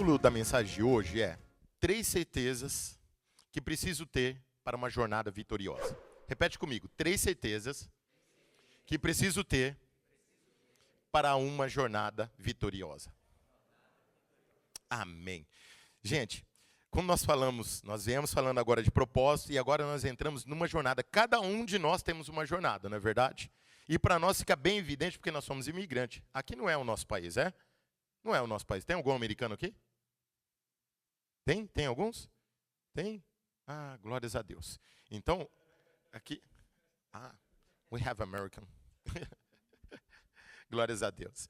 título da mensagem de hoje é 3 certezas que preciso ter para uma jornada vitoriosa. Repete comigo, 3 certezas que preciso ter para uma jornada vitoriosa. Amém. Gente, como nós viemos falando agora de propósito e agora nós entramos numa jornada. Cada um de nós temos uma jornada, não é verdade? E para nós fica bem evidente porque nós somos imigrantes. Aqui não é o nosso país, é? Não é o nosso país. Tem algum americano aqui? Tem? Tem alguns? Tem? Ah, glórias a Deus. Então, aqui... we have American. Glórias a Deus.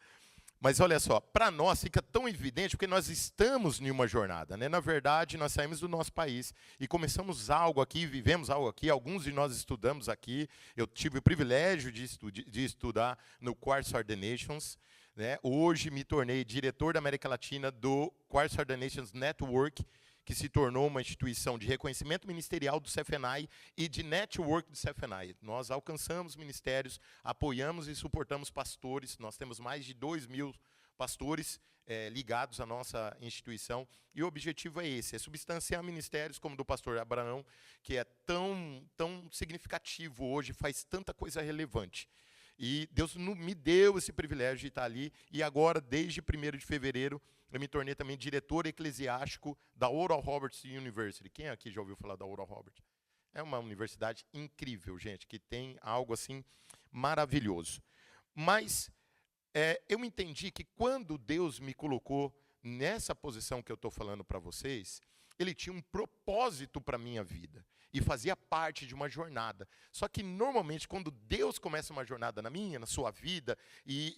Mas olha só, para nós fica tão evidente porque nós estamos em uma jornada, né? Na verdade, nós saímos do nosso país e começamos algo aqui, vivemos algo aqui. Alguns de nós estudamos aqui. Eu tive o privilégio de estudar no Quartz Nations, né? Hoje me tornei diretor da América Latina do Quartz Nations Network, que se tornou uma instituição de reconhecimento ministerial do CFNI e de network do CFNI. Nós alcançamos ministérios, apoiamos e suportamos pastores. Nós temos mais de 2.000 pastores ligados à nossa instituição. E o objetivo é esse, é substanciar ministérios como o do pastor Abraão, que é tão significativo hoje, faz tanta coisa relevante. E Deus me deu esse privilégio de estar ali. E agora, desde 1º de fevereiro, eu me tornei também diretor eclesiástico da Oral Roberts University. Quem aqui já ouviu falar da Oral Roberts? É uma universidade incrível, gente, que tem algo assim maravilhoso. Mas eu entendi que quando Deus me colocou nessa posição que eu estou falando para vocês, Ele tinha um propósito para a minha vida. E fazia parte de uma jornada. Só que, normalmente, quando Deus começa uma jornada na minha, na sua vida, e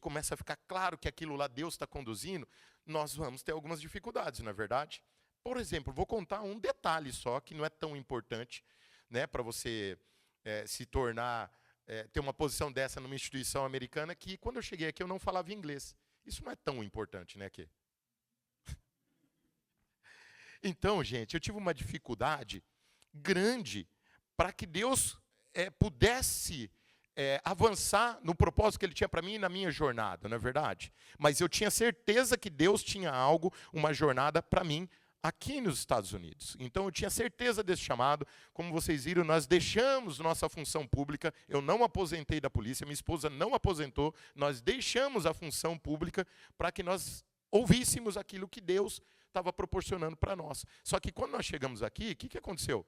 começa a ficar claro que aquilo lá Deus está conduzindo, nós vamos ter algumas dificuldades, não é verdade? Por exemplo, vou contar um detalhe só, que não é tão importante, né, para você se tornar, ter uma posição dessa numa instituição americana, que quando eu cheguei aqui eu não falava inglês. Isso não é tão importante, né, aqui? Então, gente, eu tive uma dificuldade grande para que Deus pudesse avançar no propósito que Ele tinha para mim e na minha jornada, não é verdade? Mas eu tinha certeza que Deus tinha algo, uma jornada para mim aqui nos Estados Unidos. Então eu tinha certeza desse chamado. Como vocês viram, nós deixamos nossa função pública. Eu não aposentei da polícia, minha esposa não aposentou. Nós deixamos a função pública para que nós ouvíssemos aquilo que Deus estava proporcionando para nós. Só que quando nós chegamos aqui, o que aconteceu?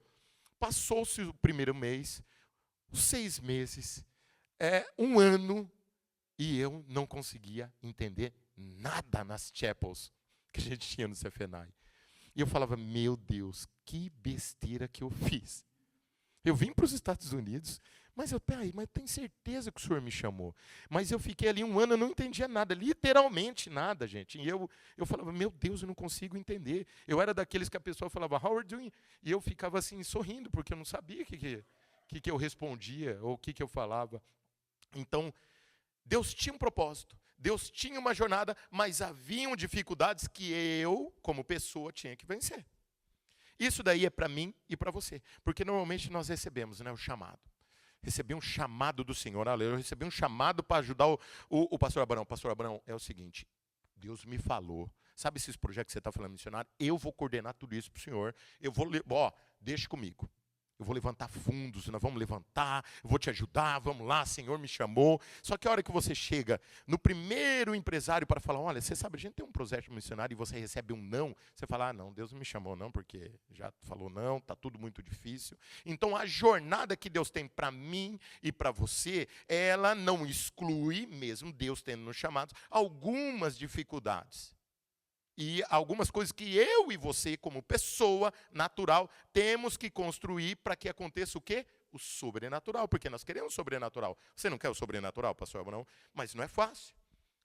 Passou-se o primeiro mês, os 6 meses, 1 ano, e eu não conseguia entender nada nas chapels que a gente tinha no CFNI. E eu falava, meu Deus, que besteira que eu fiz. Eu vim para os Estados Unidos, mas eu tenho certeza que o Senhor me chamou. Mas eu fiquei ali 1 ano, eu não entendia nada, literalmente nada, gente. E eu falava, meu Deus, eu não consigo entender. Eu era daqueles que a pessoa falava, how are you doing? E eu ficava assim, sorrindo, porque eu não sabia o que eu respondia, ou o que eu falava. Então, Deus tinha um propósito, Deus tinha uma jornada, mas haviam dificuldades que eu, como pessoa, tinha que vencer. Isso daí é para mim e para você, porque normalmente nós recebemos, né, o chamado. Recebi um chamado do Senhor, eu recebi um chamado para ajudar o pastor Abraão. Pastor Abraão, é o seguinte, Deus me falou, sabe esses projetos que você está falando, missionário? Eu vou coordenar tudo isso para o Senhor, deixa comigo. Eu vou levantar fundos, nós vamos levantar, eu vou te ajudar, vamos lá, Senhor me chamou. Só que a hora que você chega no primeiro empresário para falar, olha, você sabe, a gente tem um projeto missionário e você recebe um não, você fala, não, Deus não me chamou não, porque já falou não, está tudo muito difícil. Então a jornada que Deus tem para mim e para você, ela não exclui, mesmo Deus tendo nos chamados, algumas dificuldades. E algumas coisas que eu e você, como pessoa natural, temos que construir para que aconteça o quê? O sobrenatural, porque nós queremos o sobrenatural. Você não quer o sobrenatural, pastor Abraão? Mas não é fácil.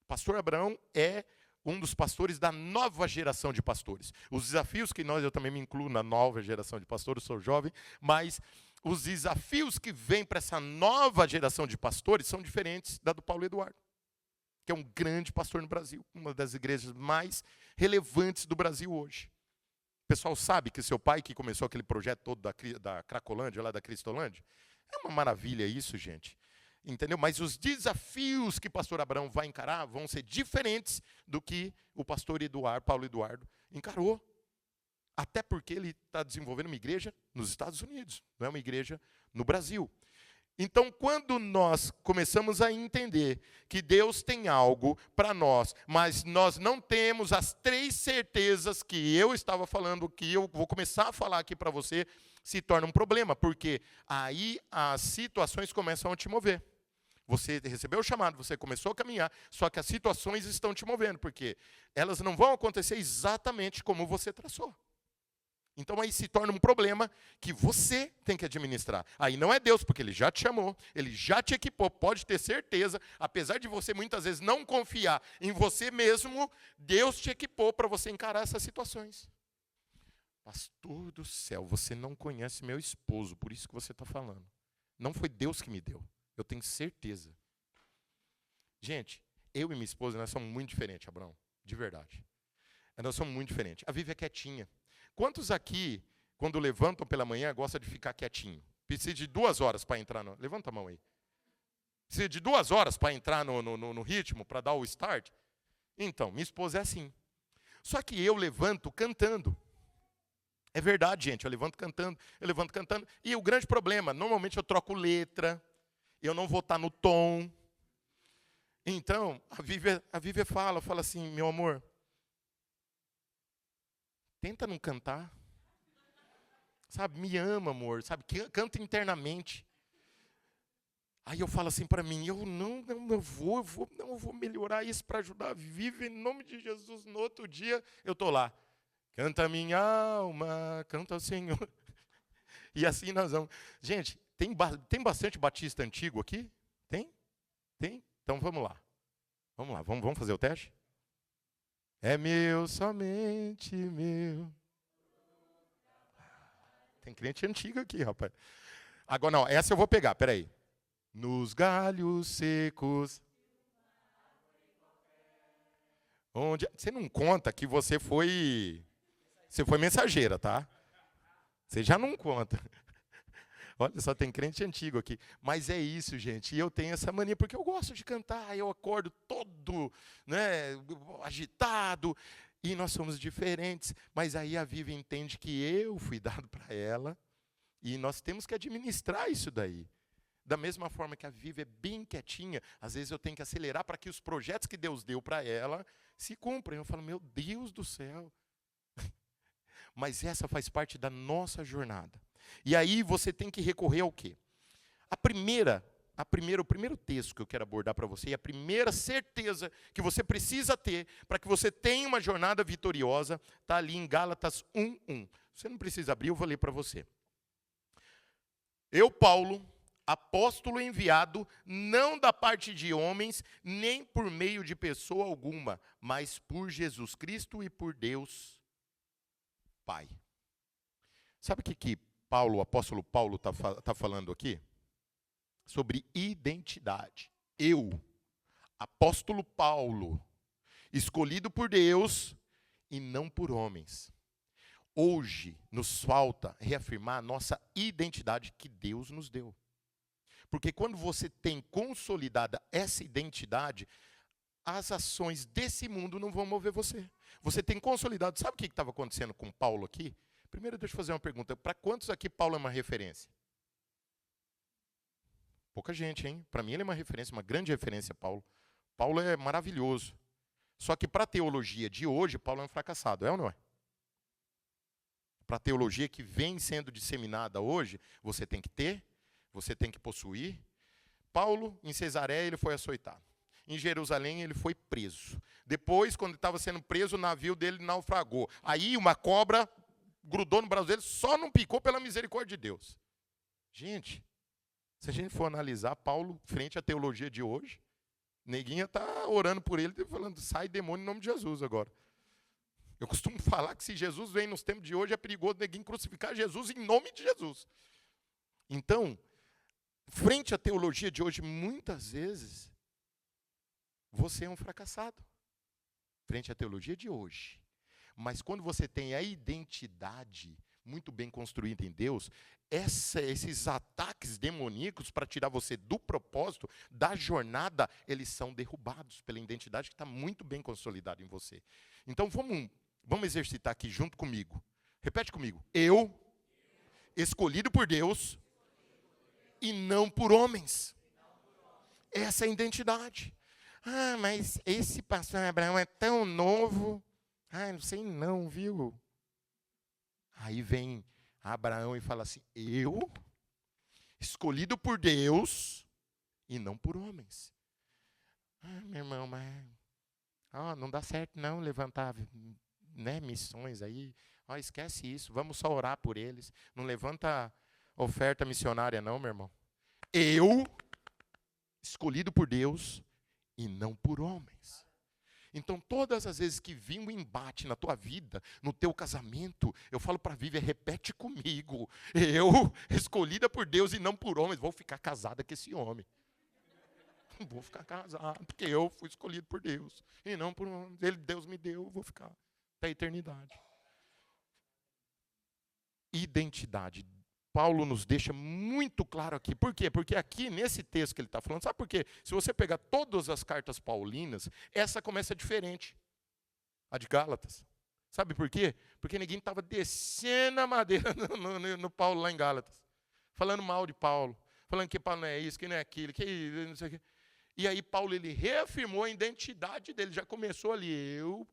Pastor Abraão é um dos pastores da nova geração de pastores. Os desafios que eu também me incluo na nova geração de pastores, sou jovem, mas os desafios que vêm para essa nova geração de pastores são diferentes da do Paulo Eduardo, que é um grande pastor no Brasil, uma das igrejas mais relevantes do Brasil hoje. O pessoal sabe que seu pai, que começou aquele projeto todo da Cracolândia, lá da Cristolândia, é uma maravilha isso, gente. Entendeu? Mas os desafios que o pastor Abraão vai encarar vão ser diferentes do que o pastor Paulo Eduardo, encarou. Até porque ele está desenvolvendo uma igreja nos Estados Unidos, não é uma igreja no Brasil. Então, quando nós começamos a entender que Deus tem algo para nós, mas nós não temos as 3 certezas que eu estava falando, que eu vou começar a falar aqui para você, se torna um problema, porque aí as situações começam a te mover. Você recebeu o chamado, você começou a caminhar, só que as situações estão te movendo, porque elas não vão acontecer exatamente como você traçou. Então aí se torna um problema que você tem que administrar. Aí não é Deus, porque Ele já te chamou, Ele já te equipou, pode ter certeza, apesar de você muitas vezes não confiar em você mesmo, Deus te equipou para você encarar essas situações. Pastor do céu, você não conhece meu esposo, por isso que você está falando. Não foi Deus que me deu, eu tenho certeza. Gente, eu e minha esposa, nós somos muito diferentes, Abraão, de verdade. Nós somos muito diferentes. A Vivi é quietinha. Quantos aqui, quando levantam pela manhã, gostam de ficar quietinho? Precisa de 2 horas para entrar no... Levanta a mão aí. Precisa de 2 horas para entrar no ritmo, para dar o start? Então, minha esposa é assim. Só que eu levanto cantando. É verdade, gente, eu levanto cantando. E o grande problema, normalmente eu troco letra, eu não vou estar no tom. Então, a Vivi fala assim, meu amor, tenta não cantar. Sabe, me ama, amor, sabe, canta internamente. Aí eu falo assim para mim, eu vou melhorar isso para ajudar a Vivi, em nome de Jesus. No outro dia, eu estou lá. Canta minha alma, canta o Senhor. E assim nós vamos. Gente, tem bastante batista antigo aqui? Tem? Tem? Então vamos lá. Vamos fazer o teste? É meu, somente meu. Tem crente antigo aqui, rapaz. Agora não, essa eu vou pegar, peraí. Nos galhos secos. Onde... Você não conta que você foi mensageira, tá? Você já não conta. Olha só, tem crente antigo aqui. Mas é isso, gente. E eu tenho essa mania, porque eu gosto de cantar. Eu acordo todo, né, agitado. E nós somos diferentes. Mas aí a Vivi entende que eu fui dado para ela. E nós temos que administrar isso daí. Da mesma forma que a Vivi é bem quietinha, às vezes eu tenho que acelerar para que os projetos que Deus deu para ela se cumpram. Eu falo, meu Deus do céu. Mas essa faz parte da nossa jornada. E aí você tem que recorrer ao quê? O primeiro texto que eu quero abordar para você, e a primeira certeza que você precisa ter para que você tenha uma jornada vitoriosa, está ali em Gálatas 1:1. Você não precisa abrir, eu vou ler para você. Eu, Paulo, apóstolo enviado, não da parte de homens, nem por meio de pessoa alguma, mas por Jesus Cristo e por Deus Pai. Sabe o que o apóstolo Paulo está falando aqui? Sobre identidade. Eu, apóstolo Paulo, escolhido por Deus e não por homens. Hoje nos falta reafirmar a nossa identidade que Deus nos deu. Porque quando você tem consolidada essa identidade, as ações desse mundo não vão mover você. Você tem consolidado. Sabe o que estava acontecendo com Paulo aqui? Primeiro, deixa eu fazer uma pergunta. Para quantos aqui Paulo é uma referência? Pouca gente, hein? Para mim ele é uma referência, uma grande referência, Paulo. Paulo é maravilhoso. Só que para a teologia de hoje, Paulo é um fracassado, é ou não é? Para a teologia que vem sendo disseminada hoje, você tem que ter, você tem que possuir. Paulo, em Cesareia, ele foi açoitado. Em Jerusalém, ele foi preso. Depois, quando ele estava sendo preso, o navio dele naufragou. Aí, uma cobra grudou no braço dele, só não picou pela misericórdia de Deus. Gente, se a gente for analisar Paulo frente à teologia de hoje, neguinha está orando por ele, falando, sai demônio em nome de Jesus agora. Eu costumo falar que se Jesus vem nos tempos de hoje, é perigoso neguinho crucificar Jesus em nome de Jesus. Então, frente à teologia de hoje, muitas vezes, você é um fracassado. Frente à teologia de hoje. Mas quando você tem a identidade, muito bem construída em Deus, esses ataques demoníacos para tirar você do propósito, da jornada, eles são derrubados pela identidade que está muito bem consolidada em você. Então vamos exercitar aqui junto comigo. Repete comigo. Eu, escolhido por Deus e não por homens. Essa é a identidade. Ah, mas esse pastor Abraão é tão novo. Ah, não sei não, viu? Aí vem Abraão e fala assim, eu, escolhido por Deus e não por homens. Ah, meu irmão, mas não dá certo não levantar, né, missões aí. Esquece isso, vamos só orar por eles. Não levanta oferta missionária não, meu irmão. Eu, escolhido por Deus e não por homens. Então, todas as vezes que vir um embate na tua vida, no teu casamento, eu falo para a Vivian, repete comigo. Eu, escolhida por Deus e não por homens, vou ficar casada com esse homem. Vou ficar casado, porque eu fui escolhido por Deus. E não por homens. Deus me deu, eu vou ficar até a eternidade. Identidade. Paulo nos deixa muito claro aqui. Por quê? Porque aqui, nesse texto que ele está falando, sabe por quê? Se você pegar todas as cartas paulinas, essa começa diferente. A de Gálatas. Sabe por quê? Porque ninguém estava descendo a madeira no Paulo lá em Gálatas. Falando mal de Paulo. Falando que Paulo não é isso, que não é aquilo, que não sei o quê. E aí Paulo, ele reafirmou a identidade dele. Já começou ali. Eu,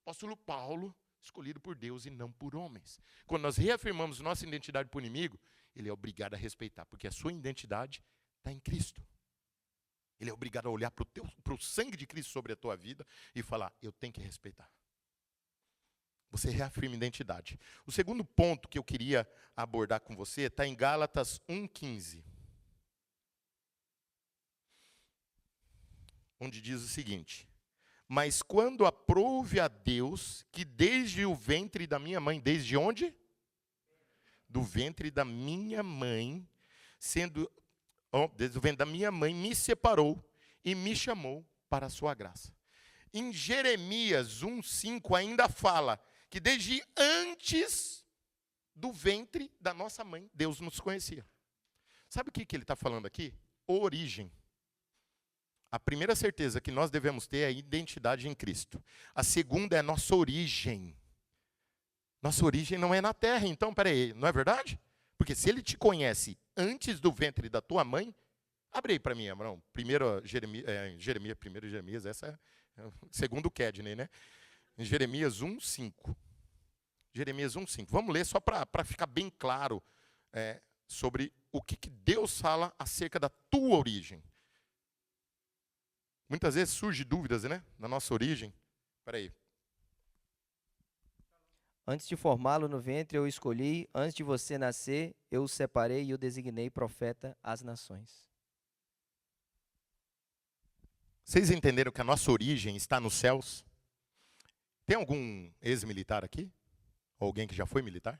apóstolo Paulo, escolhido por Deus e não por homens. Quando nós reafirmamos nossa identidade para o inimigo, ele é obrigado a respeitar, porque a sua identidade está em Cristo. Ele é obrigado a olhar para o sangue de Cristo sobre a tua vida e falar, eu tenho que respeitar. Você reafirma a identidade. O segundo ponto que eu queria abordar com você está em Gálatas 1,15. Onde diz o seguinte, mas quando aprouve a Deus, que desde o ventre da minha mãe, desde onde? Do ventre da minha mãe, desde o ventre da minha mãe, me separou e me chamou para a sua graça. Em Jeremias 1,5 ainda fala que desde antes do ventre da nossa mãe, Deus nos conhecia. Sabe o que ele está falando aqui? Origem. A primeira certeza que nós devemos ter é a identidade em Cristo. A segunda é a nossa origem. Nossa origem não é na terra, então, peraí, não é verdade? Porque se ele te conhece antes do ventre da tua mãe, abre aí para mim, Abraão. Primeiro Jeremias, essa é segundo Kedney, né? Em Jeremias 1,5. Jeremias 1,5. Vamos ler só para ficar bem claro sobre o que Deus fala acerca da tua origem. Muitas vezes surgem dúvidas, né? Na nossa origem. Espera aí. Antes de formá-lo no ventre, eu o escolhi. Antes de você nascer, eu o separei e o designei profeta às nações. Vocês entenderam que a nossa origem está nos céus? Tem algum ex-militar aqui? Ou alguém que já foi militar?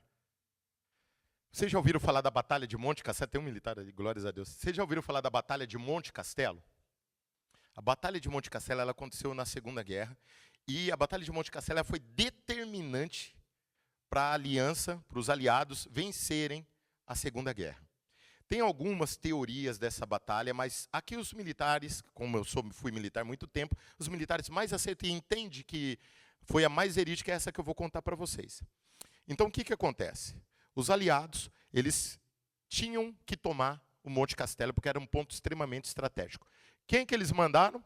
Vocês já ouviram falar da Batalha de Monte Castelo? Tem um militar ali, glórias a Deus. Vocês já ouviram falar da Batalha de Monte Castelo? A Batalha de Monte Castelo ela aconteceu na Segunda Guerra. E a Batalha de Monte Castelo ela foi determinante para a aliança, para os aliados vencerem a Segunda Guerra. Tem algumas teorias dessa batalha, mas aqui os militares, como eu fui militar há muito tempo, os militares mais aceitam e entendem que foi a mais verídica, é essa que eu vou contar para vocês. Então, o que acontece? Os aliados, eles tinham que tomar o Monte Castelo, porque era um ponto extremamente estratégico. Quem que eles mandaram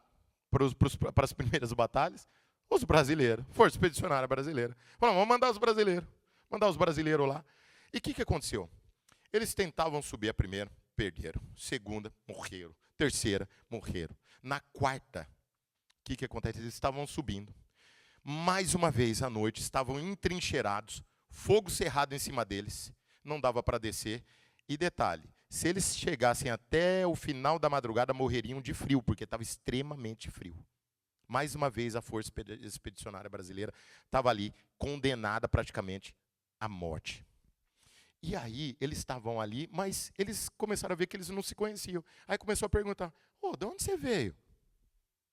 para as primeiras batalhas? Os brasileiros, Força Expedicionária Brasileira. Falaram, vamos mandar os brasileiros lá. E o que aconteceu? Eles tentavam subir a primeira, perderam. Segunda, morreram. Terceira, morreram. Na quarta, o que acontece? Eles estavam subindo. Mais uma vez à noite, estavam entrincheirados, fogo cerrado em cima deles, não dava para descer. E detalhe, se eles chegassem até o final da madrugada, morreriam de frio, porque estava extremamente frio. Mais uma vez, a Força Expedicionária Brasileira estava ali, condenada praticamente à morte. E aí, eles estavam ali, mas eles começaram a ver que eles não se conheciam. Aí começou a perguntar, de onde você veio?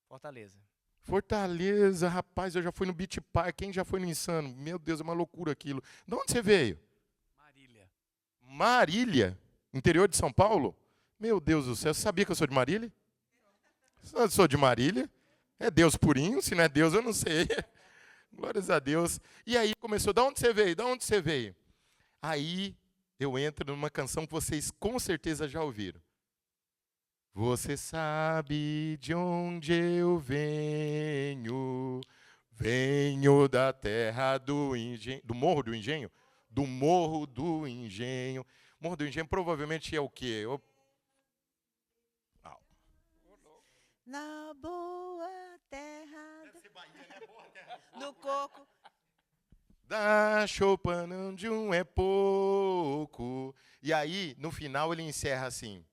Fortaleza. Fortaleza, rapaz, eu já fui no Beach Park, quem já foi no Insano? Meu Deus, é uma loucura aquilo. De onde você veio? Marília, interior de São Paulo. Meu Deus do céu, você sabia que eu sou de Marília? Eu sou de Marília. É Deus purinho, se não é Deus eu não sei. Glórias a Deus. E aí começou, de onde você veio? De onde você veio? Aí eu entro numa canção que vocês com certeza já ouviram. Você sabe de onde eu venho, venho da terra do engenho, do Morro do Engenho? Do Morro do Engenho. Morro do Engenho provavelmente é o quê? Na boa terra do coco. Da chopa não de um é pouco. E aí, no final, ele encerra assim.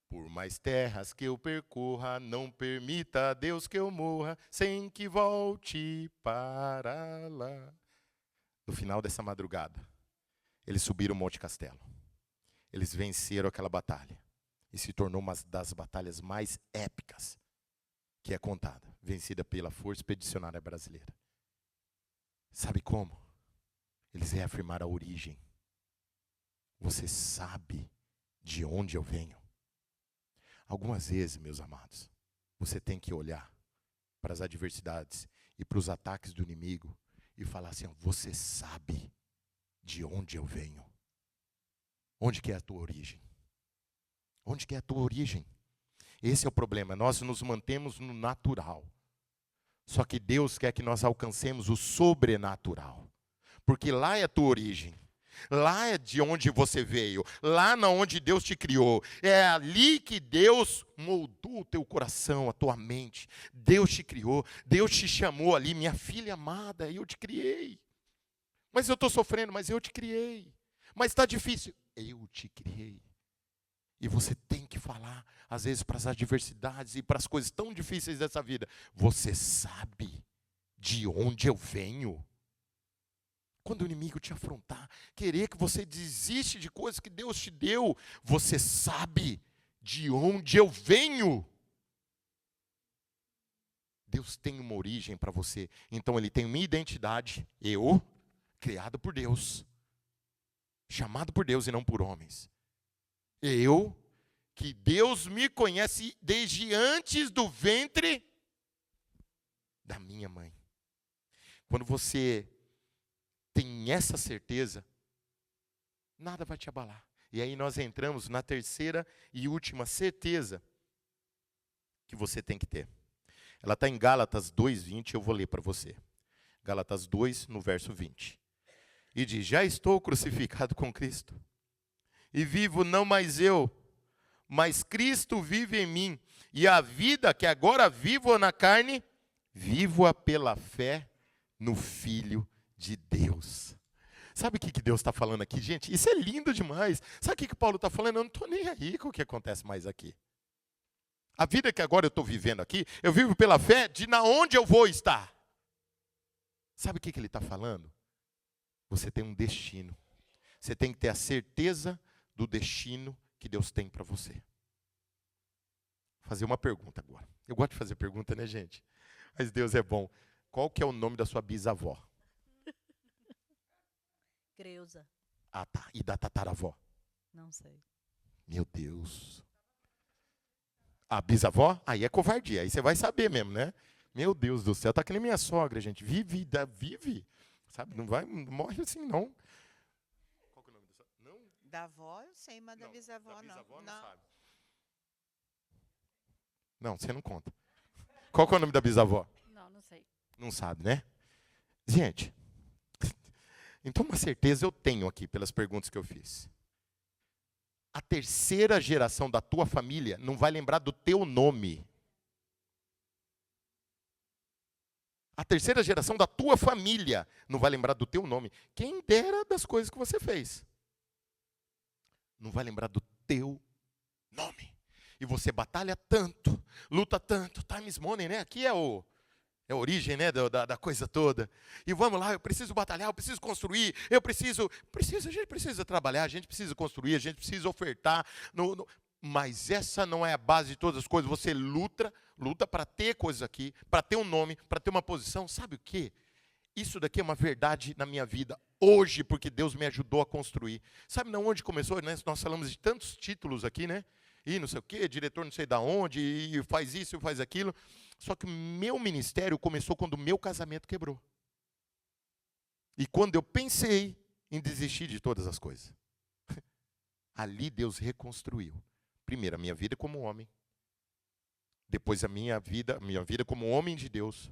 Por mais terras que eu percorra, não permita, Deus, que eu morra, sem que volte para lá. No final dessa madrugada, eles subiram o Monte Castelo. Eles venceram aquela batalha. E se tornou uma das batalhas mais épicas que é contada, vencida pela Força Expedicionária Brasileira. Sabe como? Eles reafirmaram a origem. Você sabe de onde eu venho? Algumas vezes, meus amados, você tem que olhar para as adversidades e para os ataques do inimigo e falar assim, você sabe de onde eu venho? Onde que é a tua origem? Onde que é a tua origem? Esse é o problema, nós nos mantemos no natural. Só que Deus quer que nós alcancemos o sobrenatural. Porque lá é a tua origem. Lá é de onde você veio. Lá na onde Deus te criou. É ali que Deus moldou o teu coração, a tua mente. Deus te criou. Deus te chamou ali, minha filha amada, eu te criei. Mas eu estou sofrendo, mas eu te criei. Mas está difícil. Eu te criei. E você tem que falar, às vezes, para as adversidades e para as coisas tão difíceis dessa vida. Você sabe de onde eu venho? Quando o inimigo te afrontar, querer que você desiste de coisas que Deus te deu, você sabe de onde eu venho? Deus tem uma origem para você. Então Ele tem uma identidade, eu, criado por Deus, chamado por Deus e não por homens. Eu, que Deus me conhece desde antes do ventre da minha mãe. Quando você tem essa certeza, nada vai te abalar. E aí nós entramos na terceira e última certeza que você tem que ter. Ela está em Gálatas 2:20, eu vou ler para você. Gálatas 2, no verso 20. E diz, já estou crucificado com Cristo. E vivo não mais eu, mas Cristo vive em mim. E a vida que agora vivo na carne, vivo-a pela fé no Filho de Deus. Sabe o que Deus está falando aqui, gente? Isso é lindo demais. Sabe o que Paulo está falando? Eu não estou nem aí com o que acontece mais aqui. A vida que agora eu estou vivendo aqui, eu vivo pela fé de na onde eu vou estar. Sabe o que ele está falando? Você tem um destino. Você tem que ter a certeza do destino que Deus tem para você. Vou fazer uma pergunta agora. Eu gosto de fazer pergunta, né, gente? Mas Deus é bom. Qual que é o nome da sua bisavó? Creuza. Ah, tá. E da tataravó? Não sei. Meu Deus. A bisavó? Aí é covardia. Aí você vai saber mesmo, né? Meu Deus do céu. Tá que nem minha sogra, gente. Vive. Sabe? Não morre assim, não. Qual que é o nome dessa? Não? Da avó eu sei, mas da bisavó da não. bisavó não sabe. Não, você não conta. Qual que é o nome da bisavó? Não sei. Não sabe, né? Gente, então uma certeza eu tenho aqui pelas perguntas que eu fiz. A terceira geração da tua família não vai lembrar do teu nome. A terceira geração da tua família não vai lembrar do teu nome. Quem dera das coisas que você fez. Não vai lembrar do teu nome. E você batalha tanto, luta tanto, time is money, né? Aqui é a origem, né, da coisa toda. E vamos lá, eu preciso batalhar, eu preciso construir, a gente precisa trabalhar, a gente precisa construir, a gente precisa ofertar. Mas essa não é a base de todas as coisas. Você luta para ter coisas aqui, para ter um nome, para ter uma posição. Sabe o quê? Isso daqui é uma verdade na minha vida. Hoje, porque Deus me ajudou a construir. Sabe de onde começou? Né? Nós falamos de tantos títulos aqui, né? E não sei o quê, diretor não sei da onde, e faz isso, faz aquilo. Só que o meu ministério começou quando o meu casamento quebrou. E quando eu pensei em desistir de todas as coisas. Ali Deus reconstruiu. Primeiro, a minha vida como homem. Depois a minha vida como homem de Deus.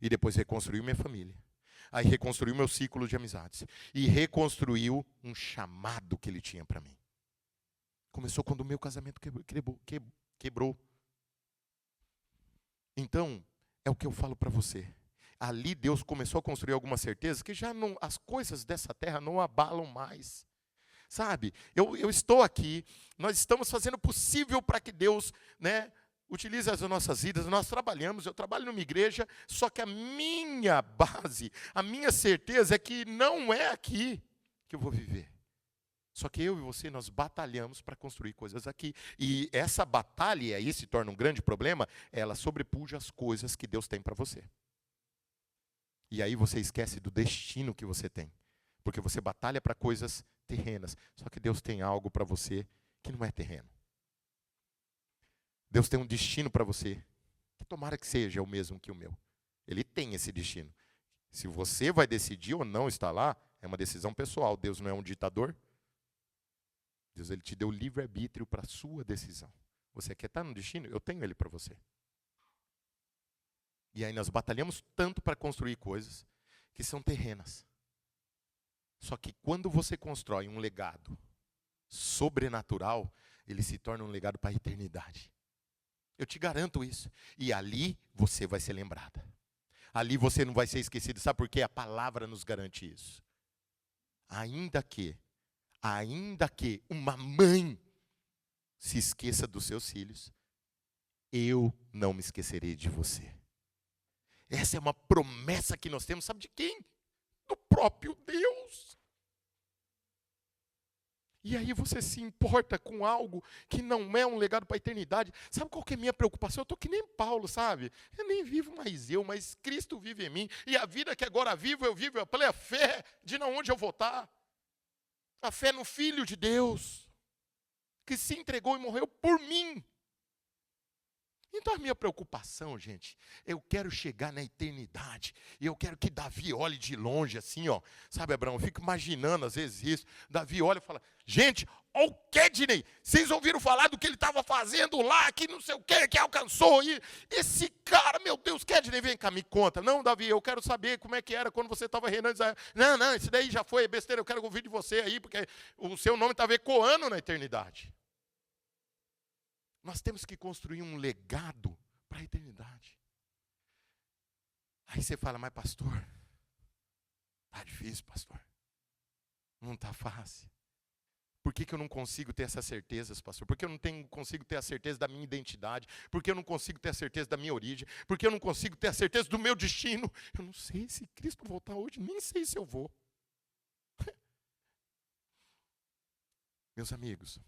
E depois reconstruiu minha família. Aí reconstruiu meu ciclo de amizades. E reconstruiu um chamado que ele tinha para mim. Começou quando o meu casamento quebrou. Então, é o que eu falo para você. Ali Deus começou a construir algumas certezas que já não, as coisas dessa terra não abalam mais. Sabe? Eu estou aqui, nós estamos fazendo o possível para que Deus, né, utilize as nossas vidas. Nós trabalhamos, eu trabalho numa igreja, só que a minha base, a minha certeza é que não é aqui que eu vou viver. Só que eu e você, nós batalhamos para construir coisas aqui. E essa batalha, e aí se torna um grande problema, ela sobrepuja as coisas que Deus tem para você. E aí você esquece do destino que você tem. Porque você batalha para coisas terrenas. Só que Deus tem algo para você que não é terreno. Deus tem um destino para você, que tomara que seja o mesmo que o meu. Ele tem esse destino. Se você vai decidir ou não estar lá, é uma decisão pessoal. Deus não é um ditador. Deus, ele te deu livre-arbítrio para a sua decisão. Você quer estar no destino? Eu tenho ele para você. E aí nós batalhamos tanto para construir coisas que são terrenas. Só que quando você constrói um legado sobrenatural, ele se torna um legado para a eternidade. Eu te garanto isso. E ali você vai ser lembrada. Ali você não vai ser esquecido. Sabe por quê? A palavra nos garante isso. Ainda que uma mãe se esqueça dos seus filhos, eu não me esquecerei de você. Essa é uma promessa que nós temos, sabe de quem? Do próprio Deus. E aí você se importa com algo que não é um legado para a eternidade. Sabe qual que é a minha preocupação? Eu estou que nem Paulo, sabe? Eu nem vivo mais eu, mas Cristo vive em mim. E a vida que agora vivo, eu vivo pela fé de onde eu vou estar. A fé no Filho de Deus, que se entregou e morreu por mim. Então a minha preocupação, gente, eu quero chegar na eternidade. E eu quero que Davi olhe de longe assim, ó. Sabe, Abraão, eu fico imaginando às vezes isso. Davi olha e fala, gente, ó o Kedney, vocês ouviram falar do que ele estava fazendo lá, que não sei o que alcançou. E esse cara, meu Deus, Kedney, vem cá, me conta. Não, Davi, eu quero saber como é que era quando você estava reinando Israel. Não, isso daí já foi besteira, eu quero ouvir de você aí, porque o seu nome estava ecoando na eternidade. Nós temos que construir um legado para a eternidade. Aí você fala, mas pastor, está difícil, pastor. Não está fácil. Por que eu não consigo ter essas certezas, pastor? Por que eu não consigo ter a certeza da minha identidade? Por que eu não consigo ter a certeza da minha origem? Por que eu não consigo ter a certeza do meu destino? Eu não sei se Cristo voltar hoje, nem sei se eu vou. Meus amigos,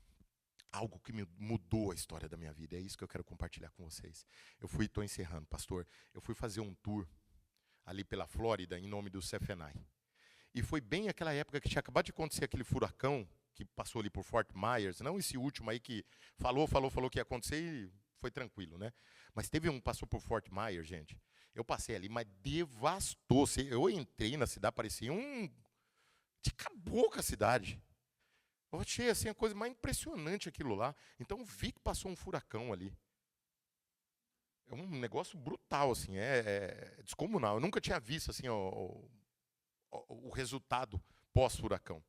algo que me mudou a história da minha vida, é isso que eu quero compartilhar com vocês. Estou encerrando, pastor. Eu fui fazer um tour ali pela Flórida, em nome do CFNI. E foi bem aquela época que tinha acabado de acontecer aquele furacão, que passou ali por Fort Myers, não esse último aí que falou que ia acontecer e foi tranquilo, né? Mas teve um que passou por Fort Myers, gente. Eu passei ali, mas devastou. Eu entrei na cidade, parecia de acabou com a cidade. Eu achei assim a coisa mais impressionante aquilo lá. Então vi que passou um furacão ali. É um negócio brutal, assim, é descomunal. Eu nunca tinha visto assim o resultado pós-furacão.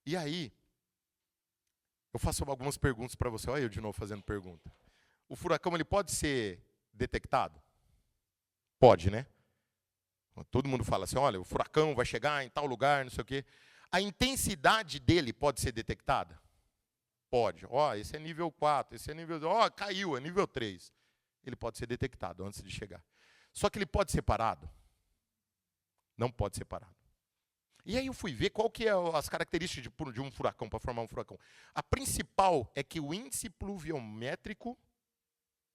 E aí, eu faço algumas perguntas para você. Olha eu de novo fazendo pergunta. O furacão, ele pode ser detectado? Pode, né? Todo mundo fala assim, olha, o furacão vai chegar em tal lugar, não sei o quê. A intensidade dele pode ser detectada? Pode. Ó, esse é nível 4, esse é nível... Ó, caiu, é nível 3. Ele pode ser detectado antes de chegar. Só que ele pode ser parado? Não pode ser parado. E aí eu fui ver qual que é as características de um furacão, para formar um furacão. A principal é que o índice pluviométrico,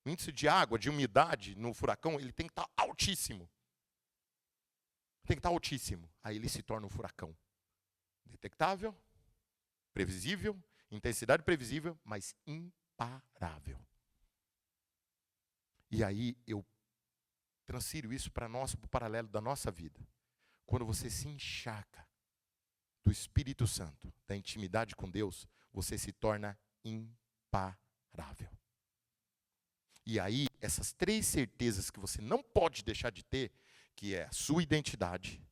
o índice de água, de umidade no furacão, ele tem que estar altíssimo. Tem que estar altíssimo. Aí ele se torna um furacão. Detectável, previsível, intensidade previsível, mas imparável. E aí eu transfiro isso para nós, para o paralelo da nossa vida. Quando você se encharca do Espírito Santo, da intimidade com Deus, você se torna imparável. E aí, essas 3 certezas que você não pode deixar de ter, que é a sua identidade,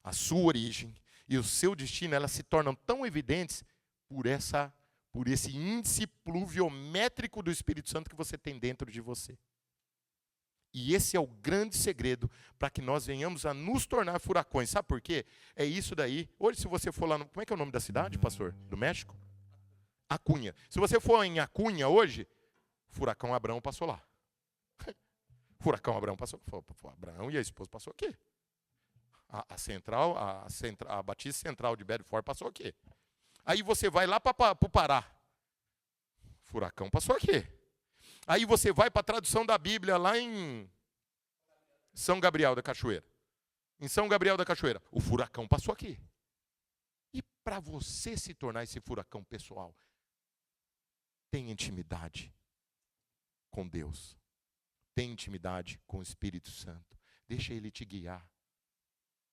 a sua origem e o seu destino, elas se tornam tão evidentes por esse índice pluviométrico do Espírito Santo que você tem dentro de você. E esse é o grande segredo para que nós venhamos a nos tornar furacões. Sabe por quê? É isso daí. Hoje, se você for lá no... Como é que é o nome da cidade, pastor? Do México? Acunha. Se você for em Acunha hoje, furacão Abraão passou lá. Furacão Abraão passou. Abraão e a esposa passou aqui. A Batista Central de Bedford passou aqui. Aí você vai lá para o Pará. Furacão passou aqui. Aí você vai para a tradução da Bíblia lá em São Gabriel da Cachoeira. Em São Gabriel da Cachoeira, o furacão passou aqui. E para você se tornar esse furacão pessoal, tenha intimidade com Deus. Tenha intimidade com o Espírito Santo. Deixa Ele te guiar.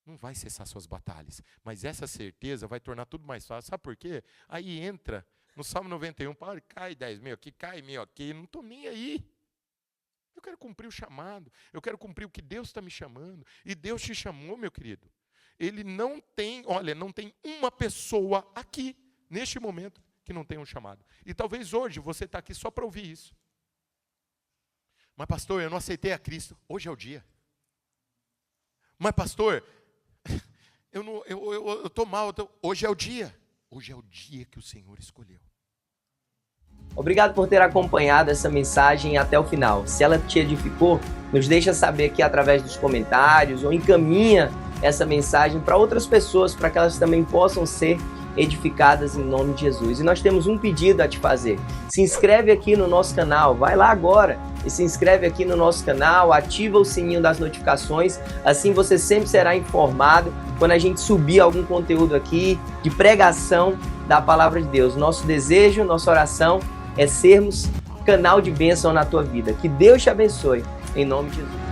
Não vai cessar suas batalhas. Mas essa certeza vai tornar tudo mais fácil. Sabe por quê? Aí entra... No Salmo 91, cai 10 mil aqui, cai mil aqui, não estou nem aí. Eu quero cumprir o chamado, eu quero cumprir o que Deus está me chamando. E Deus te chamou, meu querido. Ele não tem uma pessoa aqui, neste momento, que não tem um chamado. E talvez hoje você está aqui só para ouvir isso. Mas pastor, eu não aceitei a Cristo. Hoje é o dia. Mas pastor, eu estou mal. Hoje é o dia. Hoje é o dia que o Senhor escolheu. Obrigado por ter acompanhado essa mensagem até o final. Se ela te edificou, nos deixa saber aqui através dos comentários ou encaminha essa mensagem para outras pessoas, para que elas também possam ser edificadas em nome de Jesus. E nós temos um pedido a te fazer. Se inscreve aqui no nosso canal, vai lá agora e se inscreve aqui no nosso canal, ativa o sininho das notificações, assim você sempre será informado quando a gente subir algum conteúdo aqui de pregação da Palavra de Deus. Nosso desejo, nossa oração é sermos canal de bênção na tua vida. Que Deus te abençoe, em nome de Jesus.